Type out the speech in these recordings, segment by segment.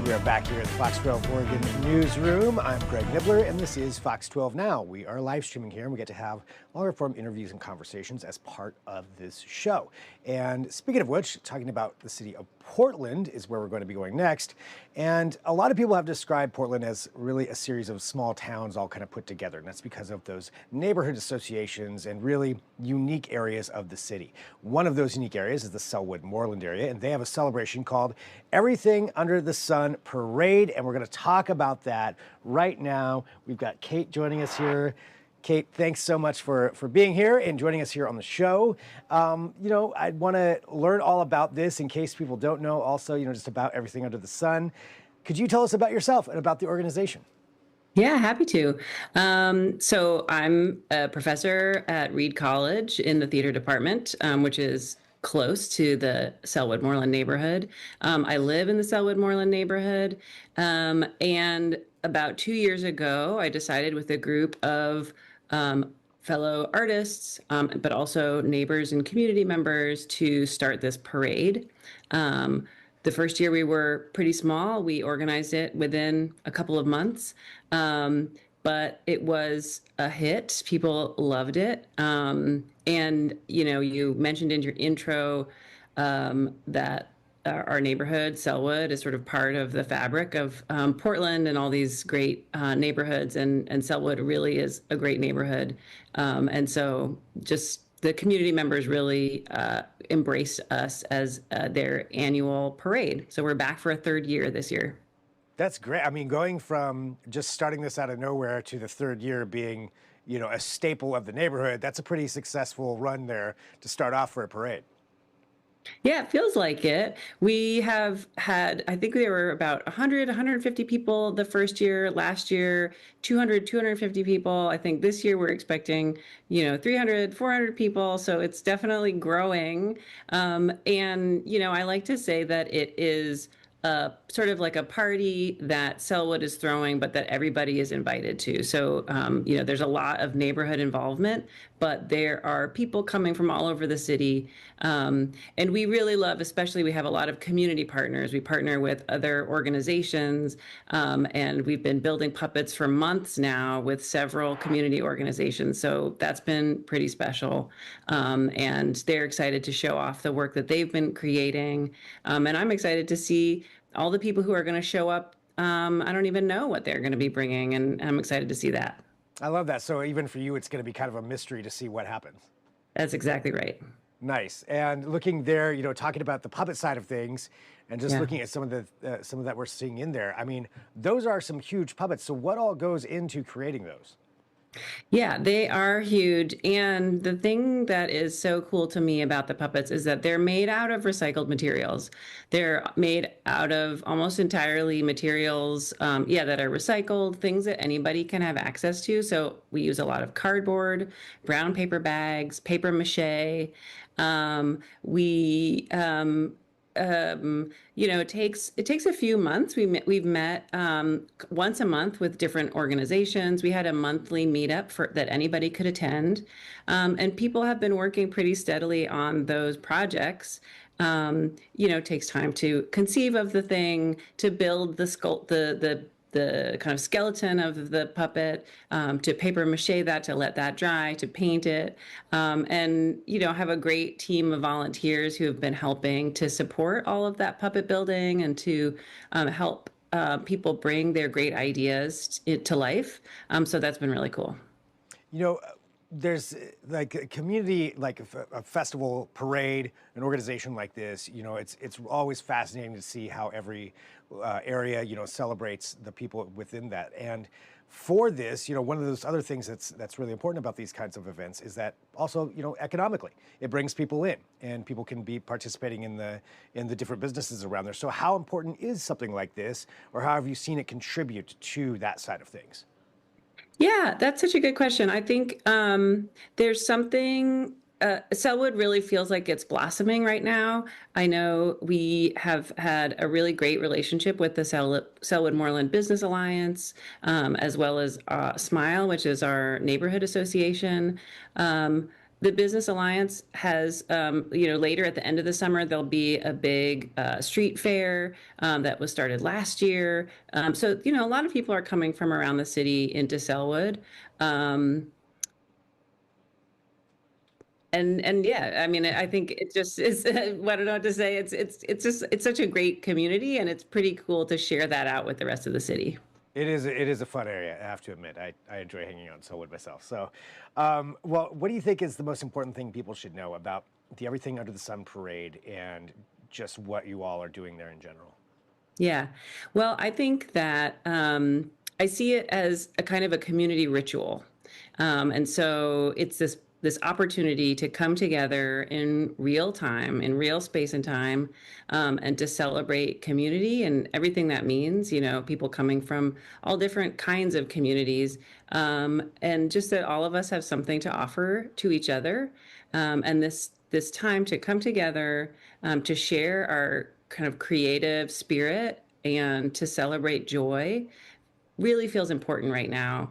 We are back here at the Fox 12 Oregon newsroom. I'm Greg Nibbler, and this is Fox 12 Now. We are live streaming here, and we get to have longer-form interviews and conversations as part of this show. And speaking of which, talking about the city of Portland is where we're going to be going next. And a lot of people have described Portland as really a series of small towns all kind of put together. And that's because of those neighborhood associations and really unique areas of the city. One of those unique areas is the Sellwood-Moreland area, and they have a celebration called Everything Under the Sun Parade. And we're going to talk about that right now. We've got Kate joining us here. Kate, thanks so much for being here and joining us here on the show. I want to learn all about this in case people don't know also, just about everything under the sun. Could you tell us about yourself and about the organization? Yeah, happy to. So I'm a professor at Reed College in the theater department, which is close to the Sellwood-Moreland neighborhood. I live in the Sellwood-Moreland neighborhood. And about 2 years ago, I decided with a group of fellow artists, but also neighbors and community members to start this parade. The first year we were pretty small. We organized it within a couple of months, but it was a hit. People loved it. And, you mentioned in your intro that our neighborhood, Sellwood, is sort of part of the fabric of Portland and all these great neighborhoods. And Sellwood really is a great neighborhood. And so just the community members really embraced us as their annual parade. So we're back for a third year this year. That's great. I mean, going from just starting this out of nowhere to the third year being, a staple of the neighborhood, that's a pretty successful run there to start off for a parade. Yeah, it feels like it. We have had, I think there were about 100, 150 people the first year. Last year, 200, 250 people. I think this year we're expecting, 300, 400 people. So it's definitely growing. I like to say that it is sort of like a party that Sellwood is throwing, but that everybody is invited to. So, there's a lot of neighborhood involvement, but there are people coming from all over the city. And we really love, especially we have a lot of community partners. We partner with other organizations, and we've been building puppets for months now with several community organizations. So that's been pretty special. And they're excited to show off the work that they've been creating. And I'm excited to see all the people who are going to show up. I don't even know what they're going to be bringing, and I'm excited to see that. I love that. So even for you, it's going to be kind of a mystery to see what happens. That's exactly right. Nice. And looking there, talking about the puppet side of things, and just looking at some of that we're seeing in there. I mean, those are some huge puppets. So what all goes into creating those? Yeah, they are huge. And the thing that is so cool to me about the puppets is that they're made out of recycled materials. They're made out of almost entirely materials, that are recycled, things that anybody can have access to. So we use a lot of cardboard, brown paper bags, paper mache. It takes a few months. We've met once a month with different organizations. We had a monthly meetup that anybody could attend, and people have been working pretty steadily on those projects. It takes time to conceive of the thing, to build the kind of skeleton of the puppet, to paper mache that, to let that dry, to paint it, and have a great team of volunteers who have been helping to support all of that puppet building and to help people bring their great ideas to life. So that's been really cool. There's like a community, like a festival parade, an organization like this, it's always fascinating to see how every area, celebrates the people within that. And for this, one of those other things that's really important about these kinds of events is that also, economically, it brings people in and people can be participating in the different businesses around there. So how important is something like this, or how have you seen it contribute to that side of things? Yeah, that's such a good question. I think there's something, Sellwood really feels like it's blossoming right now. I know we have had a really great relationship with the Sellwood-Moreland Business Alliance, as well as SMILE, which is our neighborhood association. The Business Alliance has, later at the end of the summer, there'll be a big street fair that was started last year. So, a lot of people are coming from around the city into Sellwood. Um, and yeah, I mean, I think it just is, I don't know what to say. It's such a great community, and it's pretty cool to share that out with the rest of the city. It is a fun area, I have to admit. I enjoy hanging out in Selwood myself. So, well, what do you think is the most important thing people should know about the Everything Under the Sun parade and just what you all are doing there in general? Yeah. Well, I think that I see it as a kind of a community ritual. And so it's this opportunity to come together in real time, in real space and time, and to celebrate community and everything that means, people coming from all different kinds of communities, and just that all of us have something to offer to each other. And this time to come together, to share our kind of creative spirit and to celebrate joy really feels important right now.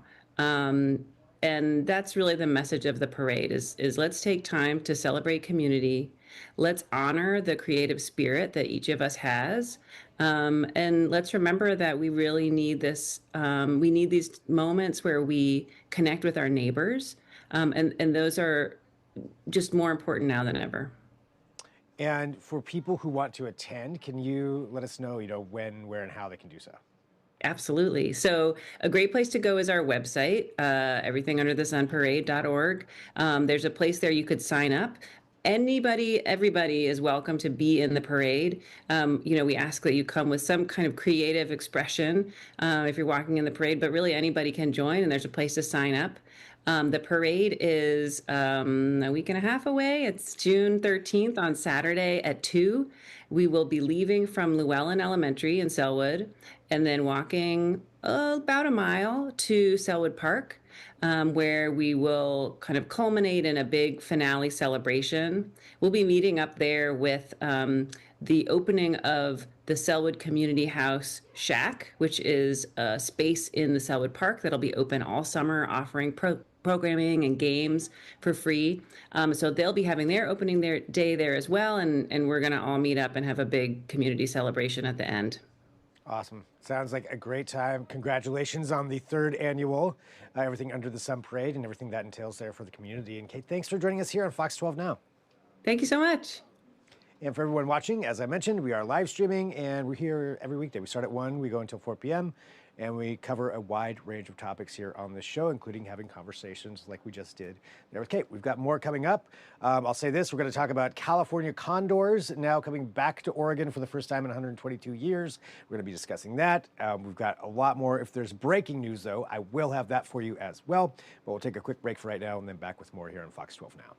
And that's really the message of the parade is let's take time to celebrate community. Let's honor the creative spirit that each of us has. And let's remember that we really need this. We need these moments where we connect with our neighbors. And those are just more important now than ever. And for people who want to attend, can you let us know, when, where, and how they can do so? Absolutely. So a great place to go is our website, everythingunderthesunparade.org. There's a place there you could sign up. Everybody is welcome to be in the parade. We ask that you come with some kind of creative expression if you're walking in the parade, but really anybody can join, and there's a place to sign up. The parade is a week and a half away. It's June 13th on Saturday at 2. We will be leaving from Llewellyn Elementary in Sellwood and then walking about a mile to Sellwood Park, where we will kind of culminate in a big finale celebration. We'll be meeting up there with the opening of the Sellwood Community House Shack, which is a space in the Sellwood Park that'll be open all summer, offering programming and games for free. So they'll be having their opening their day there as well, and we're going to all meet up and have a big community celebration at the end. Awesome. Sounds like a great time. Congratulations on the third annual Everything Under the Sun parade and everything that entails there for the community. And Kate, thanks for joining us here on Fox 12 Now. Thank you so much. And for everyone watching, as I mentioned, we are live streaming and we're here every weekday. We start at 1, we go until 4 p.m. and we cover a wide range of topics here on this show, including having conversations like we just did there with Kate. We've got more coming up. I'll say this, we're going to talk about California condors now coming back to Oregon for the first time in 122 years. We're going to be discussing that. We've got a lot more. If there's breaking news, though, I will have that for you as well. But we'll take a quick break for right now and then back with more here on Fox 12 Now.